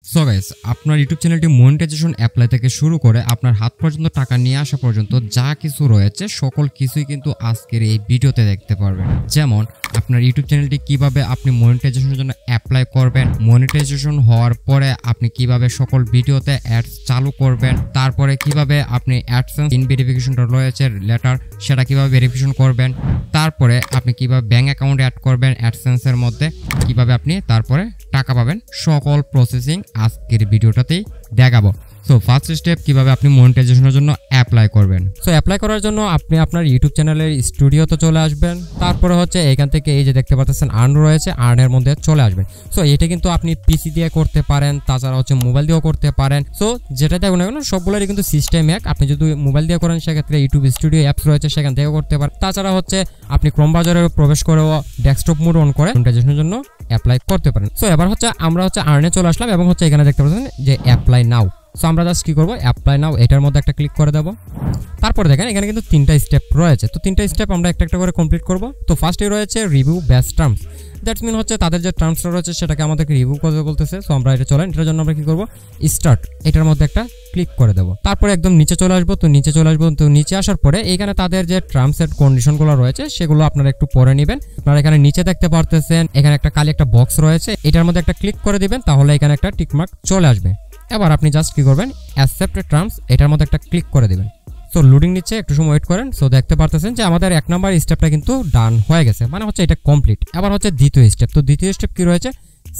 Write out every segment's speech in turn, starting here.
So guys, আপনার YouTube চ্যানেলটি monetization apply থেকে শুরু করে আপনার হাত পর্যন্ত টাকা নিয়ে আসা পর্যন্ত যা কিছু রয়েছে সকল কিছুই কিন্তু আজকের এই ভিডিওতে দেখতে পারবেন। যেমন আপনার ইউটিউব চ্যানেলটি কিভাবে আপনি মনিটাইজেশনের জন্য অ্যাপ্লাই করবেন, মনিটাইজেশন হওয়ার পরে আপনি কিভাবে সকল ভিডিওতে অ্যাডস চালু করবেন, তারপরে কিভাবে আপনি অ্যাডসেন্স ইন ভেরিফিকেশনটা রয়েছে লেটার সেটা কিভাবে ভেরিফিকেশন করবেন, তারপরে আপনি কিভাবে ব্যাংক অ্যাকাউন্ট অ্যাড করবেন অ্যাডসেন্সের মধ্যে, কিভাবে আপনি তারপরে টাকা পাবেন, সকল প্রসেসিং আজকের ভিডিওটাতেই দেখাবো। সো ফার্স্ট স্টেপ কিভাবে আপনি মনিটাইজেশনের জন্য অ্যাপ্লাই করবেন। সো অ্যাপ্লাই করার জন্য আপনি আপনার ইউটিউব চ্যানেলের স্টুডিওতে চলে আসবেন। তারপরে হচ্ছে এখান থেকে এই যে দেখতে পাচ্ছেন আর্ন রয়েছে, আর্নের মধ্যে চলে আসবেন। সো এটা কিন্তু আপনি পিসি দিয়ে করতে পারেন, তাছাড়া হচ্ছে মোবাইল দিয়েও করতে পারেন। সো যেটা দেখুন না কেন সবগুলোরই কিন্তু সিস্টেম এক। আপনি যদি মোবাইল দিয়ে করেন সেক্ষেত্রে ইউটিউব স্টুডিও অ্যাপস রয়েছে সেখান থেকেও করতে পারেন। তাছাড়া হচ্ছে আপনি ক্রোম ব্রাউজারে প্রবেশ করেও ডেস্কটপ মোড অন করে মনিটাইজেশনের জন্য অ্যাপ্লাই করতে পারেন। সো এবার হচ্ছে আমরা হচ্ছে আর্নে চলে আসলাম এবং হচ্ছে এখানে দেখতে পাচ্ছেন যে অ্যাপ্লাই নাও। সো আমরা জাস্ট কি করবো, অ্যাপ্লাই নাও এটার মধ্যে একটা ক্লিক করে দেবো। তারপরে দেখেন এখানে কিন্তু তিনটা স্টেপ রয়েছে। তো তিনটা স্টেপ আমরা একটা একটা করে কমপ্লিট করব। তো ফার্স্টে রয়েছে review best terms. That's mean হচ্ছে তাদের যে টার্মসটা রয়েছে সেটাকে আমাদেরকে রিভিউ করতে বলতেছে। সো আমরা এটা চলেন, এটার জন্য আমরা কি করব, স্টার্ট এটার মধ্যে একটা ক্লিক করে দেবো। তারপরে একদম নিচে চলে আসবো। তো নিচে চলে আসবো, তো নিচে আসার পরে এখানে তাদের যে টার্মস এন্ড কন্ডিশনগুলো রয়েছে সেগুলো আপনারা একটু পড়ে নেবেন। আপনারা এখানে নিচে দেখতে পারতেছেন এখানে একটা কালি একটা বক্স রয়েছে, এটার মধ্যে একটা ক্লিক করে দিবেন, তাহলে এখানে একটা টিকমার্ক চলে আসবে। এবার আপনি জাস্ট কি করবেন, অ্যাকসেপ্ট টার্মস এটার মধ্যে একটা ক্লিক করে দিবেন। সো লোডিং নিচ্ছে, একটু সময় ওয়েট করেন। সো দেখতে পারতেছেন যে আমাদের 1 নাম্বার স্টেপটা কিন্তু ডান হয়ে গেছে, মানে হচ্ছে এটা কমপ্লিট। এবার হচ্ছে দ্বিতীয় স্টেপ। তো দ্বিতীয় স্টেপ কি রয়েছে,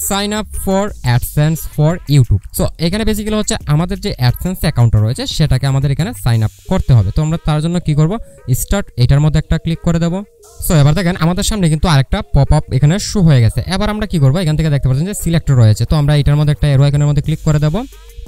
sign up for AdSense for YouTube. So এখানে বেসিক্যালি হচ্ছে আমাদের যে অ্যাডসেন্স অ্যাকাউন্টটা রয়েছে সেটাকে আমাদের এখানে সাইন আপ করতে হবে। তো আমরা তার জন্য কি করব, স্টার্ট এটার মধ্যে একটা ক্লিক করে দেবো। সো এবার দেখেন আমাদের সামনে কিন্তু আরেকটা পপ আপ এখানে শো হয়ে গেছে। এবার আমরা কি করবো, এখান থেকে দেখতে পাচ্ছেন যে সিলেক্ট রয়েছে। তো আমরা এটার মধ্যে একটা এরো আইকনের মধ্যে ক্লিক করে দেবো।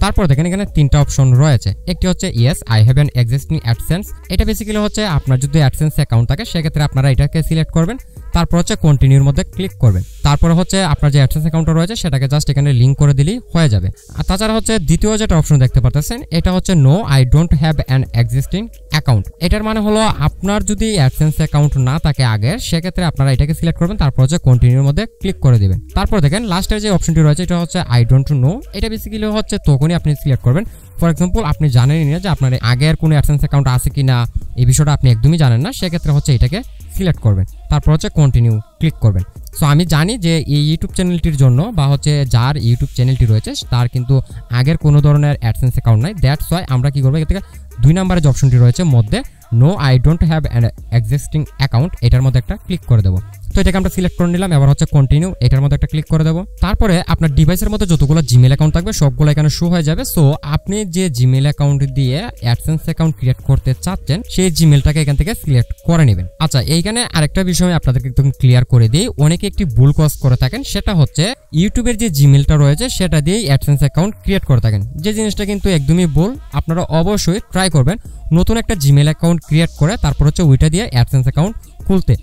তারপর দেখেন এখানে তিনটা অপশন রয়েছে। একটি হচ্ছে yes I have an existing AdSense. এটা বেসিক্যালি হচ্ছে আপনার যদি অ্যাডসেন্স অ্যাকাউন্ট থাকে সেক্ষেত্রে আপনারা এটাকে সিলেক্ট করবেন। তারপর হচ্ছে কন্টিনিউর মধ্যে ক্লিক করবেন। তারপর হচ্ছে আপনার যে অ্যাডসেন্স অ্যাকাউন্টটা রয়েছে সেটাকে জাস্ট এখানে লিঙ্ক করে দিলেই হয়ে যাবে। আর তাছাড়া হচ্ছে দ্বিতীয় যেটা অপশন দেখতে পাচ্ছেন এটা হচ্ছে no I don't have an existing account. এটার মানে হলো আপনার যদি অ্যাডসেন্স অ্যাকাউন্ট না থাকে আগের সেক্ষেত্রে আপনারা এটাকে সিলেক্ট করবেন, তারপর হচ্ছে কন্টিনিউর মধ্যে ক্লিক করে দিবেন। তারপর দেখেন লাস্টের যে অপশনটি রয়েছে এটা হচ্ছে আই ডোন্ট নো। এটা বেসিক্যালি হচ্ছে তখনই আপনি সিলেক্ট করবেন। ফর এক্সাম্পল আপনি জানেনই না যে আপনার আগের কোনো অ্যাডসেন্স অ্যাকাউন্ট আছে কি না, এই বিষয়টা আপনি একদমই জানেন না, সেক্ষেত্রে হচ্ছে এটাকে সিলেক্ট করবেন, তারপর হচ্ছে কন্টিনিউ ক্লিক করবেন। সো আমি জানি যে এই ইউটিউব চ্যানেলটির জন্য বা হচ্ছে যার ইউটিউব চ্যানেলটি রয়েছে তার কিন্তু আগের কোনো ধরনের অ্যাডসেন্স অ্যাকাউন্ট নাই। দ্যাটস ওয়াই আমরা কি করবো, এখান থেকে 2 নম্বরের যে অপশনটি রয়েছে মধ্যে no I don't have an existing account এটার মধ্যে একটা ক্লিক করে দেবো। তো এটাকে আমরা সিলেক্ট করে নিলাম। এবার হচ্ছে কন্টিনিউ এটার মধ্যে একটা ক্লিক করে দেবো। তারপরে আপনার ডিভাইসের মধ্যে যতগুলো জিমেল অ্যাকাউন্ট থাকবে সবগুলো এখানে শো হয়ে যাবে। সো আপনি যে জিমেল অ্যাকাউন্ট দিয়ে অ্যাডসেন্স অ্যাকাউন্ট ক্রিয়েট করতে চাচ্ছেন সেই জিমেলটাকে এখান থেকে সিলেক্ট করে নেবেন। আচ্ছা, এইখানে আরেকটা বিষয় আপনাদেরকে একদম ক্লিয়ার করে দিই, অনেকে একটি ভুল কাজ করে থাকেন, সেটা হচ্ছে ইউটিউবের যে জিমেলটা রয়েছে সেটা দিয়ে অ্যাডসেন্স অ্যাকাউন্ট ক্রিয়েট করে থাকেন, যে জিনিসটা কিন্তু একদমই ভুল। আপনারা অবশ্যই ট্রাই করবেন নতুন একটা জিমেল অ্যাকাউন্ট ক্রিয়েট করে তারপর হচ্ছে ওইটা দিয়ে অ্যাডসেন্স অ্যাকাউন্ট খুলতে।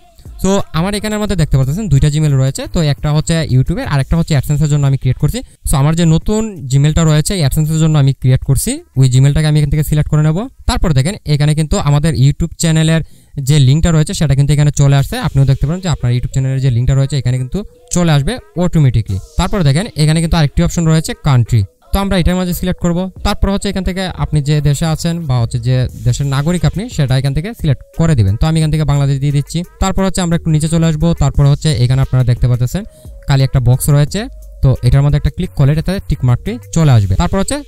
সো আমার এখানের মধ্যে দেখতে পাচ্ছেন 2টা জিমেল রয়েছে। তো একটা হচ্ছে ইউটিউবের আর একটা হচ্ছে অ্যাডসেন্সের জন্য আমি ক্রিয়েট করছি। সো আমার যে নতুন জিমেলটা রয়েছে অ্যাডসেন্সের জন্য আমি ক্রিয়েট করছি, ওই জিমেলটাকে আমি এখান থেকে সিলেক্ট করে নেব। তারপর দেখেন এখানে কিন্তু আমাদের ইউটিউব চ্যানেলের যে লিঙ্কটা রয়েছে সেটা কিন্তু এখানে চলে আসছে। আপনিও দেখতে পারেন যে আপনার ইউটিউব চ্যানেলের যে লিঙ্কটা রয়েছে এখানে কিন্তু চলে আসবে অটোমেটিকলি। তারপর দেখেন এখানে কিন্তু আরেকটি অপশন রয়েছে কান্ট্রি। তো আমরা এটার মাঝে সিলেক্ট করব। তারপর হচ্ছে এখান থেকে আপনি যে দেশে আছেন বা হচ্ছে যে দেশের নাগরিক আপনি সেটা এখান থেকে সিলেক্ট করে দিবেন। তো আমি এখান থেকে বাংলাদেশ দিয়ে দিচ্ছি। তারপর হচ্ছে আমরা একটু নিচে চলে আসবো। তারপর হচ্ছে এখানে আপনারা দেখতে পাচ্ছেন কালি একটা বক্স রয়েছে। তো এটার মধ্যে একটা ক্লিক করলে এটাতে টিক মার্কটি চলে আসবে। তারপর হচ্ছে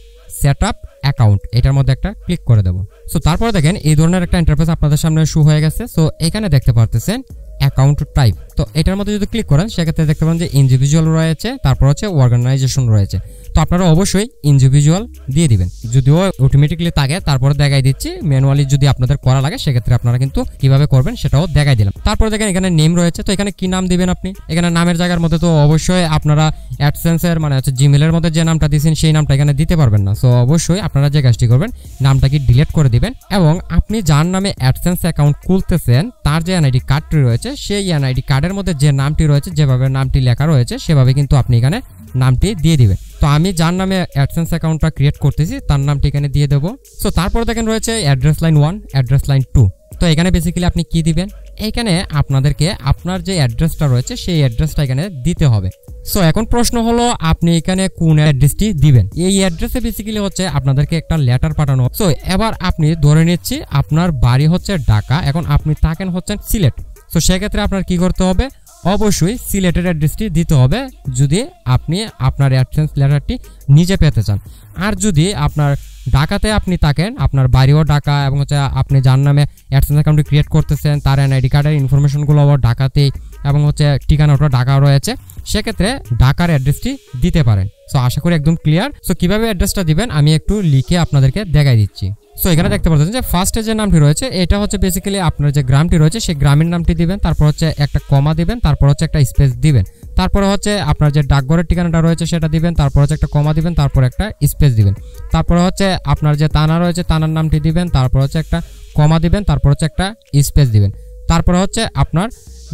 সেট আপ অ্যাকাউন্ট এটার মধ্যে একটা ক্লিক করে দেবো। সো তারপরে দেখেন এই ধরনের একটা ইন্টারফেস আপনাদের সামনে শো হয়ে গেছে। সো এখানে দেখতে পারতেছেন অ্যাকাউন্ট টাইপ। তো এটার মধ্যে যদি ক্লিক করেন সেক্ষেত্রে দেখতে পাবেন যে ইন্ডিভিজুয়াল রয়েছে, তারপর হচ্ছে অর্গানাইজেশন রয়েছে। তো আপনারা অবশ্যই ইন্ডিভিজুয়াল দিয়ে দিবেন, যদিও অটোমেটিকলি থাকে তারপরে দেখাই দিচ্ছি। ম্যানুয়ালি যদি আপনাদের করা লাগে সেক্ষেত্রে আপনারা কিন্তু কিভাবে করবেন সেটাও দেখাই দিলাম। তারপরে দেখেন এখানে নেম রয়েছে। তো এখানে কি নাম দিবেন আপনি, এখানে নামের জায়গার মধ্যে তো অবশ্যই আপনারা অ্যাডসেন্সের মানে হচ্ছে জিমেলের মধ্যে যে নামটা দিয়েছেন সেই নামটা এখানে দিতে পারবেন না। সো অবশ্যই আপনারা যে কাজটি করবেন নামটাকে ডিলিট করে দিবেন এবং আপনি যার নামে অ্যাডসেন্স অ্যাকাউন্ট খুলতেছেন তার যে এনআইডি কার্ডটি রয়েছে সেই এনআইডি কার্ডের মধ্যে যে নামটি রয়েছে যেভাবে নামটি লেখা রয়েছে সেভাবে কিন্তু আপনি এখানে নামটি দিয়ে দিবেন। তো আমি যার নামে অ্যাডসেন্স অ্যাকাউন্টটা ক্রিয়েট করতেছি তার নামটি এখানে দিয়ে দেবো। সো তারপর দেখেন রয়েছে অ্যাড্রেস লাইন 1, অ্যাড্রেস লাইন 2। তো এখানে বেসিক্যালি আপনি কি দিবেন, এখানে আপনাদেরকে আপনার যে অ্যাড্রেসটা রয়েছে সেই অ্যাড্রেসটা এখানে দিতে হবে। সো এখন প্রশ্ন হলো আপনি এখানে কোন অ্যাড্রেসটি দিবেন। এই অ্যাড্রেসে বেসিক্যালি হচ্ছে আপনাদেরকে একটা লেটার পাঠানো। সো এবার আপনি ধরে নিচ্ছি আপনার বাড়ি হচ্ছে ঢাকা, এখন আপনি থাকেন হচ্ছেন সিলেট। সো সেক্ষেত্রে আপনার কি করতে হবে, অবশ্যই সিলেটের অ্যাড্রেসটি দিতে হবে যদি আপনি আপনার অ্যাডসেন্স লেটারটি নিজে পেতে চান। আর যদি আপনার ঢাকাতে আপনি থাকেন, আপনার বাড়িও ঢাকা এবং হচ্ছে আপনি যার নামে অ্যাডসেন্স অ্যাকাউন্টটি ক্রিয়েট করতেছেন তার এনআইডি কার্ডের ইনফরমেশনগুলো ঢাকাতেই এবং হচ্ছে ঠিকানাটা ঢাকা রয়েছে, সেক্ষেত্রে ঢাকার অ্যাড্রেসটি দিতে পারেন। সো আশা করি একদম ক্লিয়ার। সো কিভাবে অ্যাড্রেসটা দিবেন আমি একটু লিখে আপনাদেরকে দেখাই দিচ্ছি। সো এখানে দেখতে পাচ্ছেন যে ফার্স্টে যে নামটি রয়েছে এটা হচ্ছে বেসিক্যালি আপনার যে গ্রামটি রয়েছে সেই গ্রামের নামটি দিবেন, তারপর হচ্ছে একটা কমা দিবেন, তারপর হচ্ছে একটা স্পেস দিবেন, তারপরে হচ্ছে আপনার যে ডাকঘরের ঠিকানাটা রয়েছে সেটা দিবেন, তারপর হচ্ছে একটা কমা দিবেন, তারপর একটা স্পেস দিবেন, তারপরে হচ্ছে আপনার যে থানা রয়েছে থানার নামটি দিবেন, তারপর হচ্ছে একটা কমা দিবেন, তারপর হচ্ছে একটা স্পেস দিবেন, তারপরে হচ্ছে আপনার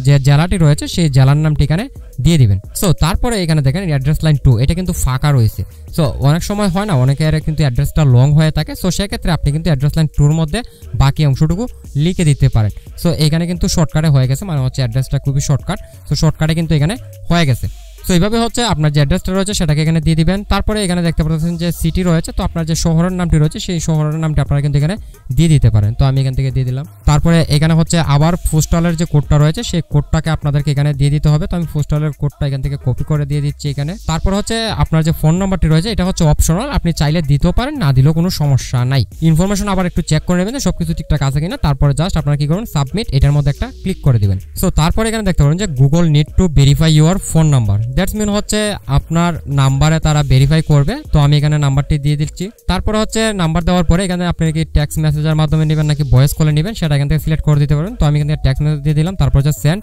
যে জেলাটি রয়েছে সেই জেলার নামটি এখানে দিয়ে দিবেন। সো তারপরে এখানে দেখেন অ্যাড্রেস লাইন 2 এটা কিন্তু ফাঁকা রয়েছে। সো অনেক সময় হয় না, অনেকের কিন্তু অ্যাড্রেসটা লং হয়ে থাকে। সো সেক্ষেত্রে আপনি কিন্তু অ্যাড্রেস লাইন 2 এর মধ্যে বাকি অংশটুকু লিখে দিতে পারেন। সো এখানে কিন্তু শর্টকাটে হয়ে গেছে, মানে হচ্ছে অ্যাড্রেসটা খুবই শর্টকাট। সো শর্টকাটে কিন্তু এখানে হয়ে গেছে। সো এইভাবে হচ্ছে আপনার যে অ্যাড্রেসটা রয়েছে সেটাকে এখানে দিয়ে দিবেন। তারপরে এখানে দেখতে পাচ্ছেন যে সিটি রয়েছে, তো আপনার যে শহরের নামটি রয়েছে সেই শহরের নামটি আপনারা কিন্তু এখানে দিয়ে দিতে পারেন। তো আমি এখান থেকে দিয়ে দিলাম। তারপরে এখানে হচ্ছে আবার পোস্টালের যে কোডটা রয়েছে সেই কোডটাকে আপনাদেরকে এখানে দিয়ে দিতে হবে। তো আমি পোস্টালের কোডটা এখান থেকে কপি করে দিয়ে দিচ্ছি এখানে। তারপর হচ্ছে আপনার যে ফোন নাম্বারটি রয়েছে এটা হচ্ছে অপশনাল, আপনি চাইলে দিতেও পারেন, না দিলেও কোনো সমস্যা নাই। ইনফরমেশন আবার একটু চেক করে নেবেন সবকিছু ঠিকঠাক আছে কিনা। তারপরে জাস্ট আপনারা কি করবেন, সাবমিট এটার মধ্যে একটা ক্লিক করে দিবেন। সো তারপরে এখানে দেখতে পারেন যে Google need to verify your phone number. That's mean হচ্ছে আপনার নাম্বারে তারা ভেরিফাই করবে। তো আমি এখানে নাম্বারটি দিয়ে দিচ্ছি। তারপরে হচ্ছে নাম্বার দেওয়ার পরে এখানে আপনি কি টেক্সট মেসেজের মাধ্যমে নেবেন নাকি ভয়েস কলে নেবেন সেটা এখান থেকে সিলেক্ট করে দিতে পারেন। তো আমি এখান থেকে টেক্সট মেসেজ দিয়ে দিলাম, তারপর হচ্ছে সেন্ড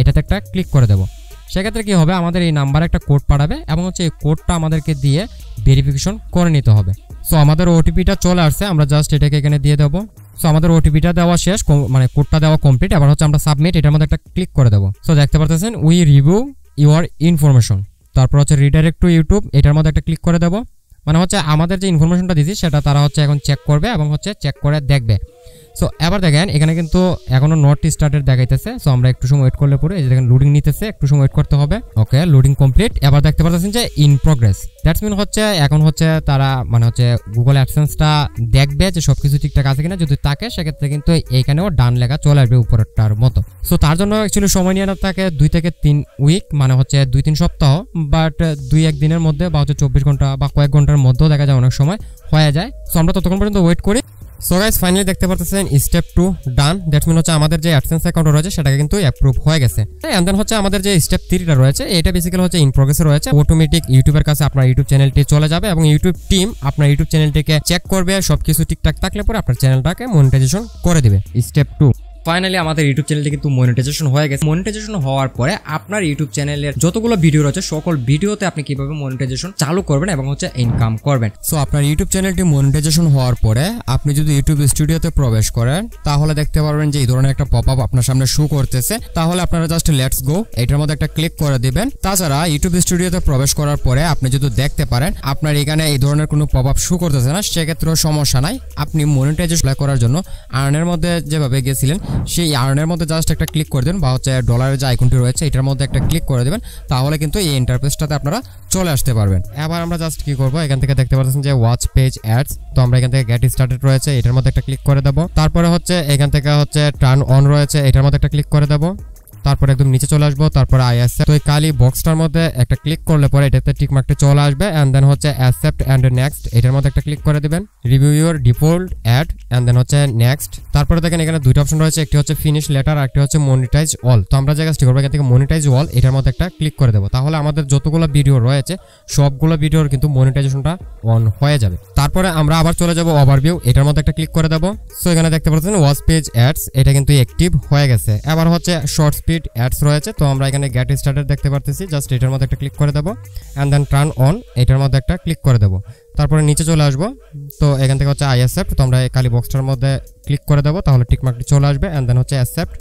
এটাতে একটা ক্লিক করে দেবো। সেক্ষেত্রে কি হবে, আমাদের এই নাম্বারে একটা কোড পাঠাবে এবং হচ্ছে এই কোডটা আমাদেরকে দিয়ে ভেরিফিকেশন করে নিতে হবে। সো আমাদের ওটিপিটা চলে আসছে, আমরা জাস্ট এটাকে এখানে দিয়ে দেবো। সো আমাদের ওটিপিটা দেওয়া শেষ, মানে কোডটা দেওয়া কমপ্লিট। এবার হচ্ছে আমরা সাবমিট এটার মধ্যে একটা ক্লিক করে দেবো। সো দেখতে পাচ্ছেন উই রিভিউ ইউর ইনফরমেশন, তারপর হচ্ছে রিডাইরেক্ট টু ইউটিউব এটার মধ্যে একটা ক্লিক করে দেবো। মানে হচ্ছে আমাদের যে ইনফরমেশনটা দিয়েছি সেটা তারা হচ্ছে এখন চেক করবে এবং হচ্ছে চেক করে দেখবে। সো এবার দেখেন এখানে কিন্তু এখনো নট স্টার্টেড দেখাইতেছে। সো আমরা একটু সময় ওয়েট করলে পরে এই যে দেখেন লোডিং নিতেছে, একটু সময় ওয়েট করতে হবে। ওকে, লোডিং কমপ্লিট। এবার দেখতে পাচ্ছেন যে ইন প্রোগ্রেস। দ্যাটস মিন হচ্ছে এখন হচ্ছে তারা মানে হচ্ছে গুগল অ্যাডসেন্সটা দেখবে যে সবকিছু ঠিকঠাক আছে কিনা। যদি থাকে সেক্ষেত্রে কিন্তু এইখানেও ডান লেখা চলে আসবে উপরেরটার মতো। সো তার জন্য অ্যাকচুয়ালি সময় নিয়ে না থাকে 2 থেকে 3 উইক, মানে হচ্ছে 2-3 সপ্তাহ, বাট 2-1 দিনের মধ্যে বা হচ্ছে 24 ঘন্টা বা কয়েক ঘন্টার মধ্যেও দেখা যায় অনেক সময় হয়ে যায়। সো আমরা ততক্ষণ পর্যন্ত ওয়েট করি। সো গাইস ফাইনালি দেখতে পাচ্ছেন স্টেপ 2 ডান। দ্যাটস মিন হচ্ছে আমাদের যে অ্যাডসেন্স অ্যাকাউন্ট রয়েছে সেটাকে কিন্তু অ্যাপ্রুভ হয়ে গেছে। এন্ড দেন হচ্ছে আমাদের যে স্টেপ 3টা রয়েছে এটা বেসিক্যালি হচ্ছে ইন প্রোগ্রেসে রয়েছে। অটোমেটিক ইউটিউবের কাছে আপনার ইউটিউব চ্যানেলটি চলে যাবে এবং ইউটিউব টিম আপনার ইউটিউব চ্যানেলটিকে চেক করবে, সবকিছু ঠিকঠাক থাকলে পরে আপনার চ্যানেলটাকে মনিটাইজেশন করে দিবে। স্টেপ 2 ফাইনালি আমাদের ইউটিউব চ্যানেলটি কিন্তু মনিটাইজেশন হয়ে গেছে। মনিটাইজেশন হওয়ার পরে আপনার ইউটিউব চ্যানেলের যতগুলো ভিডিও রয়েছে সকল ভিডিওতে আপনি কিভাবে মনিটাইজেশন চালু করবেন এবং হচ্ছে ইনকাম করবেন। সো আপনার ইউটিউব চ্যানেলটি মনিটাইজেশন হওয়ার পরে আপনি যদি ইউটিউব স্টুডিওতে প্রবেশ করেন তাহলে দেখতে পারবেন যে এই ধরনের একটা পপআপ আপনার সামনে শো করতেছে। তাহলে আপনারা জাস্ট লেটস গো এটার মধ্যে একটা ক্লিক করে দিবেন। তাছাড়া ইউটিউব স্টুডিওতে প্রবেশ করার পরে আপনি যদি দেখতে পারেন আপনার এখানে এই ধরনের কোনো পপআপ শো করতেছে না, সেক্ষেত্রেও সমস্যা নাই। আপনি মনিটাইজেশন করার জন্য আর্নের মধ্যে যেভাবে গেছিলেন সেই আর্নের মধ্যে জাস্ট একটা ক্লিক করে দেবেন বা হচ্ছে ডলারের যে আইকনটি রয়েছে এটার মধ্যে একটা ক্লিক করে দেবেন, তাহলে কিন্তু এই ইন্টারফেসটাতে আপনারা চলে আসতে পারবেন। এবার আমরা জাস্ট কি করব, এখান থেকে দেখতে পাচ্ছেন যে ওয়াচ পেজ অ্যাডস। তো আমরা এখান থেকে গেট স্টার্টেড রয়েছে এটার মধ্যে একটা ক্লিক করে দেবো। তারপরে হচ্ছে এখান থেকে হচ্ছে টার্ন অন রয়েছে এটার মধ্যে একটা ক্লিক করে দেবো। তারপর একদম নিচে চলে আসবো, তারপরে আই অ্যাকসেপ্ট। তো এই কালি বক্সটার মধ্যে একটা ক্লিক করলে পরে এটাতে টিক মার্কটা চলে আসবে। এন্ড দেন হচ্ছে অ্যাকসেপ্ট এন্ড নেক্সট এটার মধ্যে একটা ক্লিক করে দিবেন। Review your default ad and then হচ্ছে নেক্সট। তারপরে দেখেন এখানে দুইটা অপশন রয়েছে, একটি হচ্ছে ফিনিশ লেটার আর একটি হচ্ছে মনিটাইজ অল। তো আমরা যে কাজটি করবো এখান থেকে মনিটাইজ অল এটার মধ্যে একটা ক্লিক করে দেবো, তাহলে আমাদের যতগুলো ভিডিও রয়েছে সবগুলো ভিডিওর কিন্তু মনিটাইজেশনটা অন হয়ে যাবে। তারপরে আমরা আবার চলে যাবো ওভারভিউ এটার মধ্যে একটা ক্লিক করে দেবো। সো এখানে দেখতে পাচ্ছেন ওয়াচ পেজ অ্যাডস এটা কিন্তু অ্যাক্টিভ হয়ে গেছে। এবার হচ্ছে শর্ট স্পিড অ্যাডস রয়েছে, তো আমরা এখানে গেট স্টার্টেড দেখতে পারতেছি, জাস্ট এটার মধ্যে একটা ক্লিক করে দেবো। এন্ড দেন টার্ন অন এটার মধ্যে একটা ক্লিক করে দেবো। তারপরে নিচে চলে আসবো, তো এখান থেকে হচ্ছে আই অ্যাকসেপ্ট। তো আমরা এই কালি বক্সটার মধ্যে ক্লিক করে দেবো, তাহলে টিক মার্কটি চলে আসবে। এন্ড দেন হচ্ছে অ্যাকসেপ্ট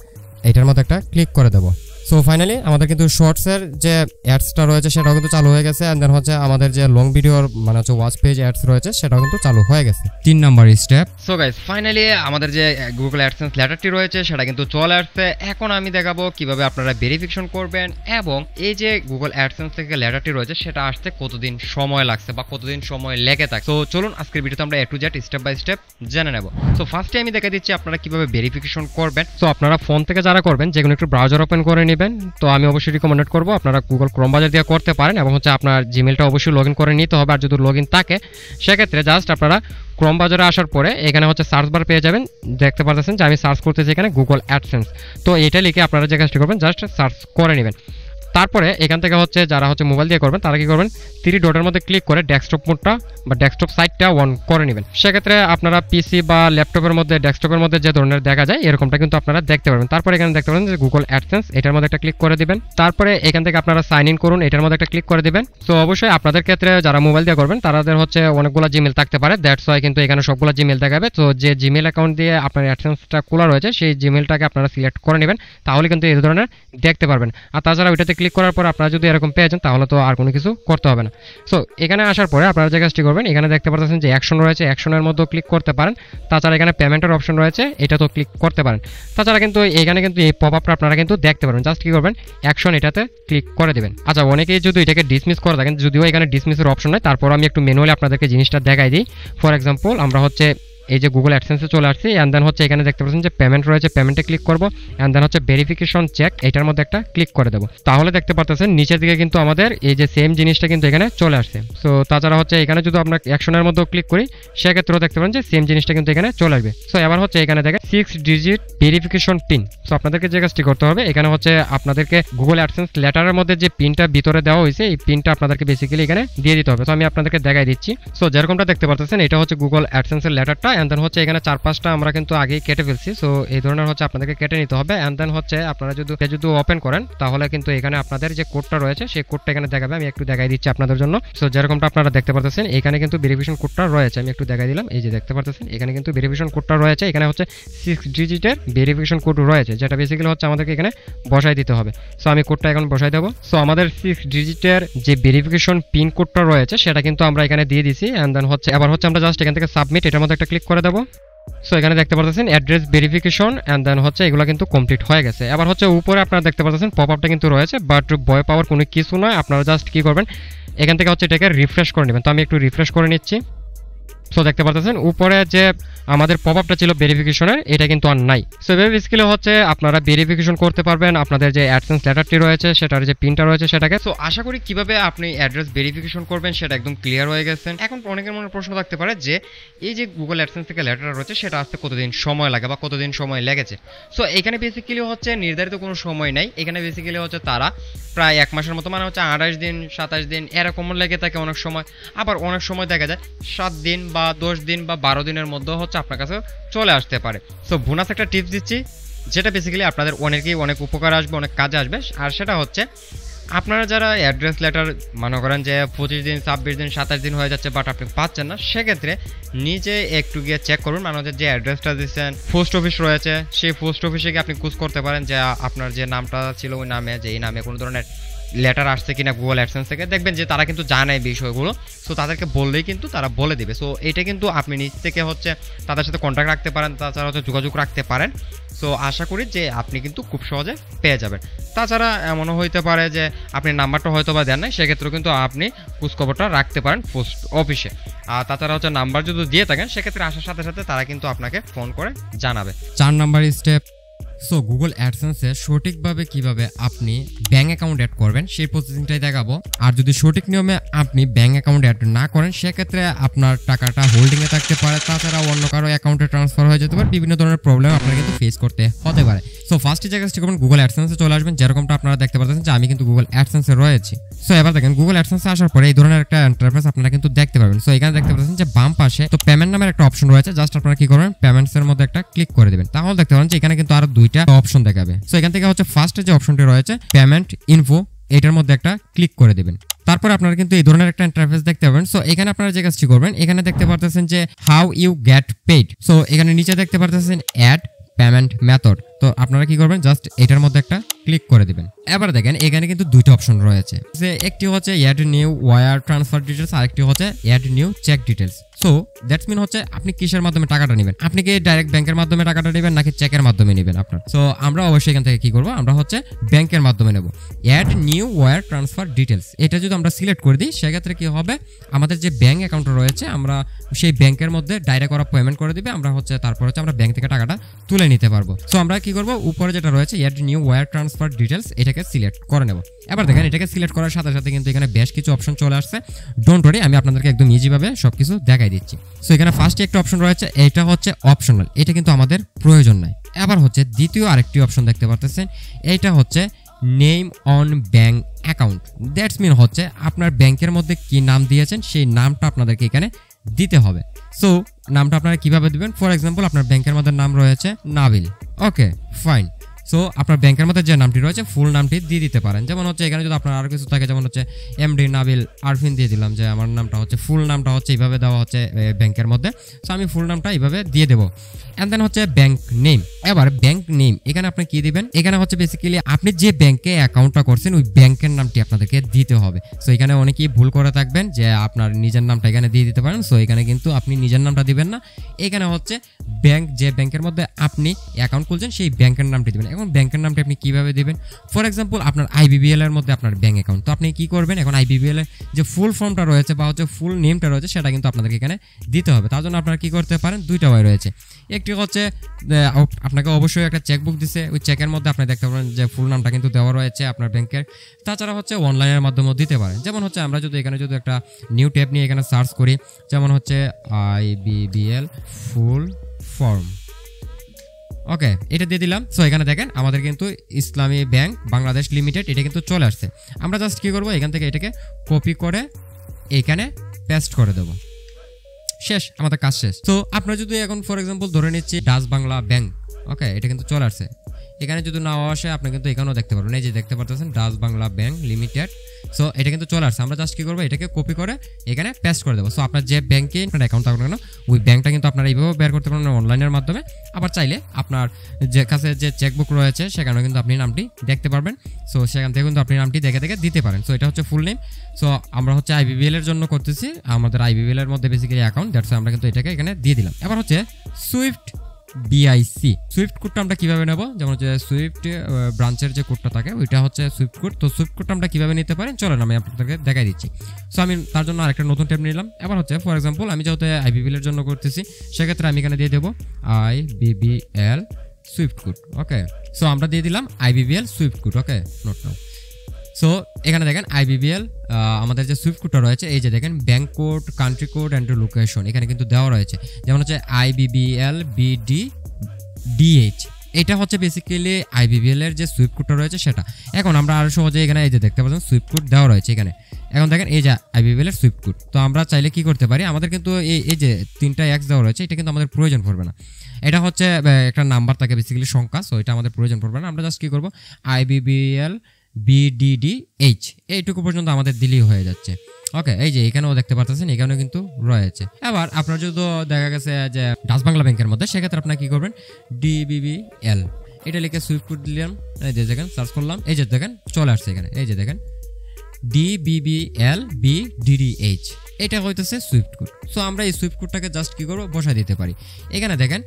এটার মধ্যে একটা ক্লিক করে দেবো। সো ফাইনালি আমাদের কিন্তু শর্টসের যে অ্যাডসটা রয়েছে সেটাও কিন্তু চালু হয়ে গেছে, এন্ড দেন হচ্ছে আমাদের যে লং ভিডিওর মানে হচ্ছে ওয়াচ পেজ অ্যাডস রয়েছে সেটাও কিন্তু চালু হয়ে গেছে। 3 number step. So guys finally আমাদের যে গুগল অ্যাডসেন্স লেটারটি রয়েছে সেটা কিন্তু চলে আসছে। এখন আমি দেখাবো কিভাবে আপনারা ভেরিফিকেশন করবেন এবং এই যে গুগল অ্যাডসেন্স থেকে লেটারটি রয়েছে সেটা আসতে কতদিন সময় লাগছে বা কতদিন সময় লেগে থাকে। তো চলুন আজকের ভিডিওতে আমরা A to Z step by step জেনে নেব। সো ফার্স্টে আমি দেখা দিচ্ছি আপনারা কিভাবে ভেরিফিকেশন করবেন। সো আপনারা ফোন থেকে যারা করবেন যে কোনো একটু ব্রাউজার ওপেন করে নেবেন। তো আমি অবশ্যই রিকমেন্ড করবো আপনারা গুগল ক্রোম ব্রাউজার দিয়ে করতে পারেন এবং হচ্ছে আপনার জিমেলটা অবশ্যই লগ ইন করে নিতে হবে। আর যদি লগ ইন থাকে সেক্ষেত্রে জাস্ট আপনারা ক্রোম ব্রাউজারে আসার পরে এখানে হচ্ছে সার্চ বার পেয়ে যাবেন। দেখতে পাচ্ছেন যে আমি সার্চ করতেছি এখানে গুগল অ্যাডসেন্স। তো এটা লিখে আপনারা যে কাজটি করবেন জাস্ট সার্চ করে নেবেন। তারপরে এখান থেকে হচ্ছে যারা হচ্ছে মোবাইল দিয়ে করবেন তারা কি করবেন 3 ডটের মধ্যে ক্লিক করে ডেস্কটপ মোডটা বা ডেস্কটপ সাইটটা অন করে নেবেন। সেক্ষেত্রে আপনারা পিসি বা ল্যাপটপের মধ্যে ডেস্কটপের মধ্যে যে ধরনের দেখা যায় এরকমটা কিন্তু আপনারা দেখতে পারবেন। তারপরে এখানে দেখতে পাবেন যে গুগল অ্যাডসেন্স এটার মধ্যে একটা ক্লিক করে দিবেন। তারপরে এখান থেকে আপনারা সাইন ইন করুন এটার মধ্যে একটা ক্লিক করে দিবেন। সো অবশ্যই আপনাদের ক্ষেত্রে যারা মোবাইল দিয়ে করবেন তাদের হচ্ছে অনেকগুলো জিমেল থাকতে পারে, দ্যাটস ওয়াই কিন্তু এখানে সবগুলো জিমেল দেখাবে। তো যে জিমেল অ্যাকাউন্ট দিয়ে আপনার অ্যাডসেন্সটা খোলা রয়েছে সেই জিমেলটাকে আপনারা সিলেক্ট করে নেবেন, তাহলে কিন্তু এই ধরনের দেখতে পারবেন। আর তাছাড়া ওইটাতে ক্লিক করার পর আপনারা যদি এরকম পেয়ে যান তাহলে তো আর কোনো কিছু করতে হবে না। সো এখানে আসার পরে আপনারা যে কাজটি করবেন এখানে দেখতে পাচ্ছেন যে অ্যাকশন রয়েছে, অ্যাকশনের মধ্যেও ক্লিক করতে পারেন। তাছাড়া এখানে পেমেন্টের অপশন রয়েছে, এটা তো ক্লিক করতে পারেন। তাছাড়া কিন্তু এখানে কিন্তু এই পপ আপটা আপনারা কিন্তু দেখতে পারবেন। জাস্ট কি করবেন অ্যাকশন এটাতে ক্লিক করে দেবেন। আচ্ছা অনেকেই যদি এটাকে ডিসমিস করে থাকেন, যদিও এখানে ডিসমিসের অপশন নয়, তারপর আমি একটু ম্যানুয়ালি আপনাদেরকে জিনিসটা দেখাই দিই। ফর এক্সাম্পল আমরা হচ্ছে এই যে গুগল অ্যাডসেন্সে চলে আসছি, অ্যান্ড দেন হচ্ছে এখানে দেখতে পাচ্ছেন যে পেমেন্ট রয়েছে, পেমেন্টে ক্লিক করবো, অ্যান্ড দেন হচ্ছে ভেরিফিকেশন চেক এটার মধ্যে একটা ক্লিক করে দেবো। তাহলে দেখতে পাচ্ছেন নিচের দিকে কিন্তু আমাদের এই যে সেম জিনিসটা কিন্তু এখানে চলে আসছে। সো তাছাড়া হচ্ছে এখানে যদি আমরা অ্যাকশনের মধ্যেও ক্লিক করি সেক্ষেত্রেও দেখতে পারেন যে সেম জিনিসটা কিন্তু এখানে চলে আসবে। সো এবার হচ্ছে এখানে দেখেন 6 ডিজিট ভেরিফিকেশন পিন। সো আপনাদেরকে যে কাজটি করতে হবে এখানে হচ্ছে আপনাদেরকে গুগল অ্যাডসেন্স লেটারের মধ্যে যে পিনটা ভিতরে দেওয়া হয়েছে এই পিনটা আপনাদেরকে বেসিক্যালি এখানে দিয়ে দিতে হবে। তো আমি আপনাদেরকে দেখাই দিচ্ছি। সো যেরকমটা দেখতে পাচ্ছেন এটা হচ্ছে গুগল অ্যাডসেন্সের লেটারটা, অ্যান্ড দেন হচ্ছে এখানে 4-5টা আমরা কিন্তু আগেই কেটে ফেলছি। সো এই ধরনের হচ্ছে আপনাদেরকে কেটে নিতে হবে, অ্যান্ড দেন হচ্ছে আপনারা যদি ওপেন করেন তাহলে কিন্তু এখানে আপনাদের যে কোডটা রয়েছে সেই কোডটা এখানে দেখাবে। আমি একটু দেখাই দিচ্ছি আপনাদের জন্য। সো যেরকমটা আপনারা দেখতে পাচ্ছেন এখানে কিন্তু ভেরিফিকেশন কোডটা রয়েছে, আমি একটু দেখাই দিলাম। এই যে দেখতে পাচ্ছেন এখানে কিন্তু ভেরিফিকেশন কোডটা রয়েছে, এখানে হচ্ছে 6 ডিজিটের ভেরিফিকেশন কোড রয়েছে, যেটা বেসিক্যালি হচ্ছে আমাদেরকে এখানে বসাই দিতে হবে। সো আমি কোডটা এখন বসাই দেবো। সো আমাদের 6 ডিজিটের যে ভেরিফিকেশন পিন কোডটা রয়েছে সেটা কিন্তু আমরা এখানে দিয়ে দিছি, অ্যান্ড দেন হচ্ছে এবার হচ্ছে আমরা জাস্ট এখান থেকে সাবমিট এটার মধ্যে একটা ক্লিক করে দেবো। সো এখানে দেখতে পাচ্ছেন অ্যাড্রেস ভেরিফিকেশন, অ্যান্ড দেন হচ্ছে এগুলো কিন্তু কমপ্লিট হয়ে গেছে। এবার হচ্ছে উপরে আপনারা দেখতে পাচ্ছেন পপ আপটা কিন্তু রয়েছে, বাট ভয় পাওয়ার কোনো কিছু নয়। আপনারা জাস্ট কি করবেন এখান থেকে হচ্ছে এটাকে রিফ্রেশ করে নেবেন। তো আমি একটু রিফ্রেশ করে নিচ্ছি। সো দেখতে পাচ্ছেন উপরে যে আমাদের পপ আপটা ছিল ভেরিফিকেশনের এটা কিন্তু আর নাই। সো এভাবে বেসিক্যালি হচ্ছে আপনারা ভেরিফিকেশন করতে পারবেন আপনাদের যে অ্যাডসেন্স লেটারটি রয়েছে সেটার যে পিনটা রয়েছে সেটাকে। সো আশা করি কিভাবে আপনি অ্যাড্রেস ভেরিফিকেশন করবেন সেটা একদম ক্লিয়ার হয়ে গেছেন। এখন অনেকের মনে প্রশ্ন থাকতে পারে যে এই যে গুগল অ্যাডসেন্স থেকে লেটার রয়েছে সেটা আসতে কতদিন সময় লাগে বা কতদিন সময় লেগেছে। সো এখানে বেসিক্যালি হচ্ছে নির্ধারিত কোনো সময় নাই, এখানে বেসিক্যালি হচ্ছে তারা প্রায় 1 মাসের মতো, মানে হচ্ছে 28 দিন 27 দিন এরকম লেগে থাকে অনেক সময়। আবার অনেক সময় দেখা যায় 7 দিন বা 10 দিন বা 12 দিনের মধ্যে হচ্ছে আপনার কাছে চলে আসতে পারে। সো বোনাস একটা টিপস দিচ্ছি যেটা বেসিক্যালি আপনাদের অনেকেই অনেক উপকার আসবে, অনেক কাজে আসবে। আর সেটা হচ্ছে আপনারা যারা অ্যাড্রেস লেটার মনে করেন যে 25 দিন 26 দিন 27 দিন হয়ে যাচ্ছে বাট আপনি পাচ্ছেন না, সেক্ষেত্রে নিজে একটু গিয়ে চেক করুন। মানে হচ্ছে যে অ্যাড্রেসটা দিচ্ছেন পোস্ট অফিস রয়েছে সেই পোস্ট অফিসে গিয়ে আপনি খোঁজ করতে পারেন যে আপনার যে নামটা ছিল ওই নামে যে এই নামে কোনো ধরনের লেটার আসছে কিনা গুগল অ্যাডসেন্স থেকে। দেখবেন যে তারা কিন্তু জানে এই বিষয়গুলো, সো তাদেরকে বললেই কিন্তু তারা বলে দিবে। সো এটা কিন্তু আপনি নিজ থেকে হচ্ছে তাদের সাথে কন্ট্যাক্ট রাখতে পারেন, তাছাড়া হচ্ছে যোগাযোগ রাখতে পারেন। সো আশা করি যে আপনি কিন্তু খুব সহজে পেয়ে যাবেন। তাছাড়া এমনও হইতে পারে যে আপনি নাম্বারটা হয়তো বা দেন নাই, সেক্ষেত্রেও কিন্তু আপনি খোঁজখবরটা রাখতে পারেন পোস্ট অফিসে। আর তাছাড়া হচ্ছে নাম্বার যদি দিয়ে থাকেন সেক্ষেত্রে আসার সাথে সাথে তারা কিন্তু আপনাকে ফোন করে জানাবে। 4 নাম্বার স্টেপ। সো গুগল অ্যাডসেন্সে সঠিকভাবে কিভাবে আপনি ব্যাঙ্ক অ্যাকাউন্ট অ্যাড করবেন সেই প্রসেসিংটাই দেখাবো। আর যদি সঠিক নিয়মে আপনি ব্যাঙ্ক অ্যাকাউন্ট অ্যাড না করেন সেক্ষেত্রে আপনার টাকাটা হোল্ডিংয়ে থাকতে পারে, তাছাড়া অন্য কারো অ্যাকাউন্টে ট্রান্সফার হয়ে যেতে পারে, বিভিন্ন ধরনের প্রবলেম আপনার কিন্তু ফেস করতে হতে পারে। সো ফার্স্টে যে কাজটি করবেন গুগল অ্যাডসেন্সে চলে আসবেন, যেরকমটা আপনারা দেখতে পাচ্ছেন যে আমি কিন্তু গুগল অ্যাডসেন্সে রয়েছি। সো এবার দেখেন গুগল অ্যাডসেন্সে আসার পরে এই ধরনের একটা ইন্টারফেস আপনারা কিন্তু দেখতে পাবেন। সো এখানে দেখতে পাচ্ছেন যে বাম পাশে তো পেমেন্ট নামের একটা অপশন রয়েছে, জাস্ট আপনারা কি করবেন পেমেন্টসের মধ্যে একটা ক্লিক করে দেবেন। তাহলে দেখতে পাবেন যে এখানে কিন্তু আরো 2টা অপশন দেখাবে। সো এখান থেকে হচ্ছে ফার্স্টে যে অপশনটি রয়েছে পেমেন্ট ইনফো এটার মধ্যে একটা ক্লিক করে দেবেন। তারপর আপনারা কিন্তু এই ধরনের একটা ইন্টারফেস দেখতে পাবেন। সো এখানে আপনারা যে কাজটি করবেন এখানে দেখতে পারতেছেন যে how you get paid. So এখানে নিচে দেখতে পারতেছেন অ্যাড পেমেন্ট মেথড। তো আপনারা কি করবেন, জাস্ট এটার মধ্যে একটা ক্লিক করে দিবেন। এবার দেখেন এখানে কিন্তু দুইটা অপশন রয়েছে, যে একটি হচ্ছে add new wire transfer details, আরেকটি হচ্ছে add new cheque details. So that's mean হচ্ছে আপনি কিসের মাধ্যমে টাকাটা নেবেন, আপনি কি ডাইরেক্ট ব্যাংকের মাধ্যমে টাকাটা নেবেন নাকি চেকের মাধ্যমে নেবেন আপনার। সো আমরা অবশ্যই এখান থেকে কি করব, আমরা হচ্ছে ব্যাংকের মাধ্যমে নেব। Add new wire transfer details এটা যদি আমরা সিলেক্ট করে দিই, সেক্ষেত্রে কি হবে, আমাদের যে ব্যাংক অ্যাকাউন্ট রয়েছে আমরা সেই ব্যাংকের মধ্যে ডাইরেক্ট ওরা পেমেন্ট করে দিবে, আমরা হচ্ছে তারপর হচ্ছে আমরা ব্যাংক থেকে টাকাটা তুলে নিতে পারবো। সো আমরা কি করব, উপরে যেটা রয়েছে add new wire transfer details এটাকে সিলেক্ট করে নেব। এবার দেখেন এটাকে সিলেক্ট করার সাথে সাথে কিন্তু এখানে বেশ কিছু অপশন চলে আসছে। ডোন্ট ওয়ারি, আমি আপনাদেরকে একদম ইজিভাবে সবকিছু দেখাই দিচ্ছি। সো এখানে ফার্স্টে একটা অপশন রয়েছে, এটা হচ্ছে অপশনাল, এটা কিন্তু আমাদের প্রয়োজন নাই। এবার হচ্ছে দ্বিতীয় আরেকটি অপশন দেখতে পারতেছেন, এইটা হচ্ছে name on bank account. That's mean হচ্ছে আপনার ব্যাংকের মধ্যে কি নাম দিয়েছেন সেই নামটা আপনাদেরকে এখানে দিতে হবে। সো নামটা আপনারা কিভাবে দিবেন, ফর এক্সাম্পল আপনার ব্যাংকের মধ্যে নাম রয়েছে নাবিল, ওকে ফাইন। সো আপনার ব্যাংকের মধ্যে যে নামটি রয়েছে ফুল নামটি দিয়ে দিতে পারেন। যেমন হচ্ছে এখানে যদি আপনার আরও কিছু থাকে, যেমন হচ্ছে এমডি নাবিল আরফিন দিয়ে দিলাম, যে আমার নামটা হচ্ছে ফুল নামটা হচ্ছে এইভাবে দেওয়া হচ্ছে ব্যাংকের মধ্যে। সো আমি ফুল নামটা এইভাবে দিয়ে দেবো। অ্যান্ড দেন হচ্ছে ব্যাংক নেম। এবার ব্যাংক নেম এখানে আপনি কি দিবেন, এখানে হচ্ছে বেসিক্যালি আপনি যে ব্যাংকে অ্যাকাউন্টটা করছেন ওই ব্যাংকের নামটি আপনাদেরকে দিতে হবে। সো এখানে অনেকেই ভুল করে থাকবেন যে আপনার নিজের নামটা এখানে দিয়ে দিতে পারেন। সো এখানে কিন্তু আপনি নিজের নামটা দিবেন না, এখানে হচ্ছে ব্যাংক, যে ব্যাংকের মধ্যে আপনি অ্যাকাউন্ট খুলছেন সেই ব্যাংকের নামটি দিবেন। এখন ব্যাংকের নামটি আপনি কিভাবে দিবেন, ফর এক্সাম্পল আপনার আইবিবিএল এর মধ্যে আপনার ব্যাংক অ্যাকাউন্ট, তো আপনি কি করবেন, এখন আইবিবিএল এর যে ফুল ফর্মটা রয়েছে বা হচ্ছে ফুল নেমটা রয়েছে সেটা কিন্তু আপনাদেরকে এখানে দিতে হবে। তার জন্য আপনারা কি করতে পারেন, দুইটা ওয়ে রয়েছে। একটি হচ্ছে আপনাকে অবশ্যই একটা চেকবুক দিছে, ওই চেকের মধ্যে আপনি দেখতে পারেন যে ফুল নামটা কিন্তু দেওয়া রয়েছে আপনার ব্যাংকের। তাছাড়া হচ্ছে অনলাইনের মাধ্যমেও দিতে পারেন। যেমন হচ্ছে আমরা যদি এখানে যদি একটা নিউ ট্যাব নিয়ে এখানে সার্চ করি, যেমন হচ্ছে আইবিবিএল ফুল ফর্ম, ওকে এটা দিয়ে দিলাম। সো এখানে দেখেন আমাদের কিন্তু ইসলামী ব্যাংক বাংলাদেশ লিমিটেড এটা কিন্তু চলে আসছে। আমরা জাস্ট কি করব, এখান থেকে এটাকে কপি করে এখানে পেস্ট করে দেবো, শেষ, আমাদের কাজ শেষ। তো আপনারা যদি এখন ফর এক্সাম্পল ধরে নিচ্ছি ডাচ বাংলা ব্যাংক, ওকে এটা কিন্তু চলে আসছে। এখানে যদি নাও আসে আপনি কিন্তু এখানেও দেখতে পারবেন, এই যে দেখতে পাচ্ছেন Dutch Bangla bank limited. So এটা কিন্তু চলে আসছে। আমরা জাস্ট কি করবো, এটাকে কপি করে এখানে পেস্ট করে দেবো। সো আপনার যে ব্যাংকে আপনার অ্যাকাউন্ট থাকুন না কেন ওই ব্যাংকটা কিন্তু আপনারা এইভাবে বের করতে পারেন অনলাইনের মাধ্যমে। আবার চাইলে আপনার যে কাছে যে চেকবুক রয়েছে সেখানেও কিন্তু আপনি নামটি দেখতে পারবেন। সো সেখান থেকে কিন্তু আপনি নামটি দেখে দেখে দিতে পারেন। সো এটা হচ্ছে ফুল নেম। সো আমরা হচ্ছে আইবিবিএল এর জন্য করতেছি, আমাদের আইবিবিএল এর মধ্যে বেসিক্যালি অ্যাকাউন্ট, দ্যাটস আমরা কিন্তু এটাকে এখানে দিয়ে দিলাম। এবার হচ্ছে সুইফট বিআইসি, সুইফট কোডটা আমরা কিভাবে নেব, যেমন হচ্ছে সুইফট ব্রাঞ্চের যে কোডটা থাকে ওইটা হচ্ছে সুইফট কোড। তো সুইফট কোডটা আমরা কিভাবে নিতে পারেন চলেন আমি আপনাদেরকে দেখাই দিচ্ছি। সো আমি তার জন্য আরেকটা নতুন ট্যাব নিলাম। এবার হচ্ছে ফর এক্সাম্পল আমি যেহেতু আইবিবিএল এর জন্য করতেছি, সেক্ষেত্রে আমি এখানে দিয়ে দেবো আইবিবিএল সুইফট কোড, ওকে। সো আমরা দিয়ে দিলাম আইবিবিএল সুইফট কোড, ওকে নোট নাও। সো এখানে দেখেন আইবিবিএল আমাদের যে সুইফট কোডটা রয়েছে, এই যে দেখেন bank code, country code and location এখানে কিন্তু দেওয়া রয়েছে। যেমন হচ্ছে আইবিবিএল বিডিডিএইচ, এটা হচ্ছে বেসিক্যালি আইবিবিএল এর যে সুইফট কোডটা রয়েছে সেটা। এখন আমরা আরো সহজে এখানে এই যে দেখতে পাচ্ছেন সুইফট কোড দেওয়া রয়েছে এখানে। এখন দেখেন এই যে আইবিবিএল এর সুইফট কোড, তো আমরা চাইলে কি করতে পারি, আমাদের কিন্তু এই যে 3টা এক্স দেওয়া রয়েছে এটা কিন্তু আমাদের প্রয়োজন পড়বে না। এটা হচ্ছে একটা নাম্বার থাকে বেসিক্যালি সংখ্যা, সো এটা আমাদের প্রয়োজন পড়বে না। আমরা জাস্ট কি করবো, আইবিবিএল বিডিডিএইচ এইটুকু পর্যন্ত আমাদের দিলেই হয়ে যাচ্ছে, ওকে। এই যে এখানেও দেখতে পাচ্ছেন এখানেও কিন্তু রয়েছে। এবার আপনার যদি দেখা গেছে যে ডাচ বাংলা ব্যাংকের মধ্যে, সেক্ষেত্রে আপনার কি করবেন, ডিবিবিএল এটা লিখে সুইফট কোড দিলাম, এই যে দেখেন সার্চ করলাম, এই যে দেখেন চলে আসছে এখানে, এই যে দেখেন ডিবিবিএল বিডিডিএইচ এটা হইতেছে সুইফট কোড। সো আমরা এই সুইফট কোডটাকে জাস্ট কি করবো, বসাই দিতে পারি। এখানে দেখেন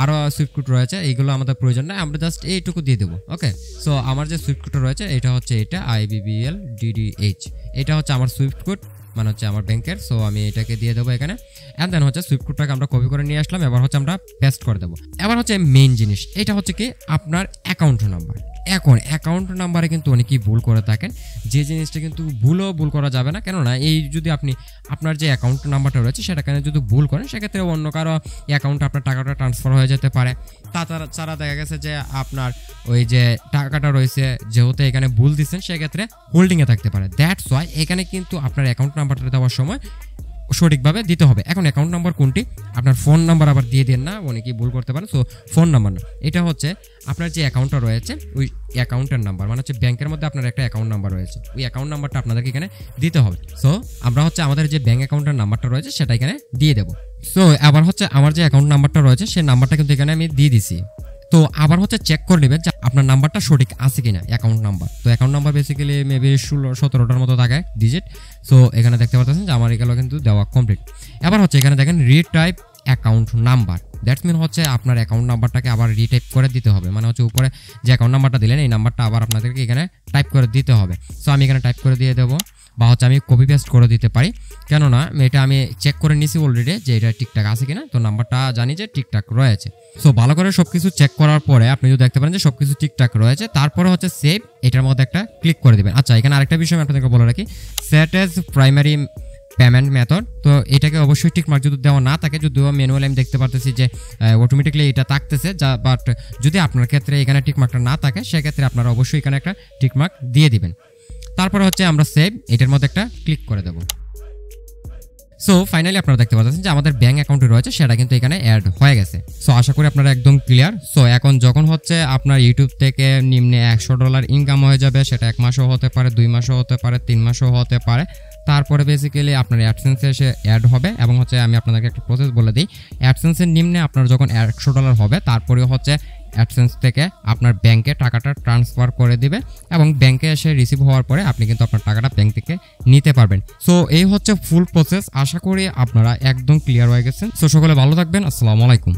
আরো সুইফট কোড রয়েছে, এইগুলো আমাদের প্রয়োজন নাই, আমরা জাস্ট এইটুকু দিয়ে দেবো, ওকে। সো আমার যে সুইফট কোডটা রয়েছে এটা হচ্ছে এটা আইবিবিএল ডিডিএইচ, এটা হচ্ছে আমার সুইফট কোড, মানে হচ্ছে আমার ব্যাংকের। সো আমি এটাকে দিয়ে দেবো এখানে। অ্যান্ড দেন হচ্ছে সুইফট কোডটাকে আমরা কপি করে নিয়ে আসলাম, এবার হচ্ছে আমরা পেস্ট করে দেবো। এবার হচ্ছে মেইন জিনিস, এটা হচ্ছে কি আপনার অ্যাকাউন্ট নাম্বার। এখন অ্যাকাউন্ট নাম্বারে কিন্তু অনেকেই ভুল করে থাকেন, যে জিনিসটা কিন্তু ভুল করা যাবে না, কেননা এই যদি আপনি আপনার যে অ্যাকাউন্ট নাম্বারটা রয়েছে সেটাকে যদি ভুল করেন, সেক্ষেত্রে অন্য কারো অ্যাকাউন্টে আপনার টাকাটা ট্রান্সফার হয়ে যেতে পারে। তাছাড়া দেখা গেছে যে আপনার ওই যে টাকাটা রয়েছে যেহেতু এখানে ভুল দিচ্ছেন, সেক্ষেত্রে হোল্ডিংয়ে থাকতে পারে। দ্যাটস ওয়াই এখানে কিন্তু আপনার অ্যাকাউন্ট নাম্বারটা দেওয়ার সময় সঠিকভাবে দিতে হবে। এখন অ্যাকাউন্ট নাম্বার কোনটি, আপনার ফোন নাম্বার আবার দিয়ে দেন না, অনেকেই ভুল করতে পারেন। সো ফোন নাম্বার না, এটা হচ্ছে আপনার যে অ্যাকাউন্টটা রয়েছে ওই অ্যাকাউন্টের নাম্বার, মানে হচ্ছে ব্যাংকের মধ্যে আপনার একটা অ্যাকাউন্ট নাম্বার রয়েছে, ওই অ্যাকাউন্ট নাম্বারটা আপনাদেরকে এখানে দিতে হবে। সো আমরা হচ্ছে আমাদের যে ব্যাংক অ্যাকাউন্টের নাম্বারটা রয়েছে সেটা এখানে দিয়ে দেবো। সো আবার হচ্ছে আমার যে অ্যাকাউন্ট নাম্বারটা রয়েছে সেই নাম্বারটা কিন্তু এখানে আমি দিয়ে দিছি। তো আবার হচ্ছে চেক করে নেবেন যে আপনার নাম্বারটা সঠিক আছে কিনা, অ্যাকাউন্ট নাম্বার। তো অ্যাকাউন্ট নাম্বার বেসিক্যালি মেবি 16-17টার মতো থাকে ডিজিট। সো এখানে দেখতে পাচ্ছেন যে আমার এগুলো কিন্তু দেওয়া কমপ্লিট। এবার হচ্ছে এখানে দেখেন retype account number, that's mean হচ্ছে আপনার অ্যাকাউন্ট নাম্বারটাকে আবার রিটাইপ করে দিতে হবে, মানে হচ্ছে উপরে যে অ্যাকাউন্ট নাম্বারটা দিলেন এই নাম্বারটা আবার আপনাদেরকে এখানে টাইপ করে দিতে হবে। সো আমি এখানে টাইপ করে দিয়ে দেবো, বা হচ্ছে আমি কপি পেস্ট করে দিতে পারি, কেননা এটা আমি চেক করে নিছি অলরেডি যে এটা ঠিকঠাক আছে কিনা। তো নাম্বারটা জানি যে ঠিকঠাক রয়েছে। সো ভালো করে সবকিছু চেক করার পরে আপনি যদি দেখতে পারেন যে সবকিছু ঠিকঠাক রয়েছে, তারপরে হচ্ছে সেভ, এটার মধ্যে একটা ক্লিক করে দিবেন। আচ্ছা, এখানে আরেকটা বিষয় আমি আপনাদেরকে বলে রাখি, set as primary payment method. তো এটাকে অবশ্যই টিকমার্ক যদি দেওয়া না থাকে, যদিও ম্যানুয়ালি আমি দেখতে পারতেছি যে অটোমেটিকলি এটা থাকতেছে, বাট যদি আপনার ক্ষেত্রে এখানে টিকমার্কটা না থাকে সেক্ষেত্রে আপনারা অবশ্যই এখানে একটা টিকমার্ক দিয়ে দিবেন। তারপরে হচ্ছে আমরা সেভ, এটার মধ্যে একটা ক্লিক করে দেবো। সো ফাইনালি আপনারা দেখতে পাচ্ছেন যে আমাদের ব্যাঙ্ক অ্যাকাউন্টে রয়েছে সেটা কিন্তু এখানে অ্যাড হয়ে গেছে। সো আশা করি আপনারা একদম ক্লিয়ার। সো এখন যখন হচ্ছে আপনার ইউটিউব থেকে নিম্নে $100 ইনকাম হয়ে যাবে, সেটা 1 মাসও হতে পারে, 2 মাসও হতে পারে, 3 মাসও হতে পারে, তারপরে বেসিক্যালি আপনার অ্যাডসেন্সে এসে অ্যাড হবে। এবং হচ্ছে আমি আপনাদেরকে একটা প্রসেস বলে দিই, অ্যাডসেন্সের নিম্নে আপনার যখন $100 হবে তারপরে হচ্ছে অ্যাডসেন্স থেকে আপনার ব্যাংকে টাকাটা ট্রান্সফার করে দিবে এবং ব্যাংকে এসে রিসিভ হওয়ার পরে আপনি কিন্তু আপনার টাকাটা ব্যাংক থেকে নিতে পারবেন। সো এই হচ্ছে ফুল প্রসেস। আশা করি আপনারা একদম ক্লিয়ার হয়ে গেছেন। সো সকলে ভালো থাকবেন। আসসালামু আলাইকুম।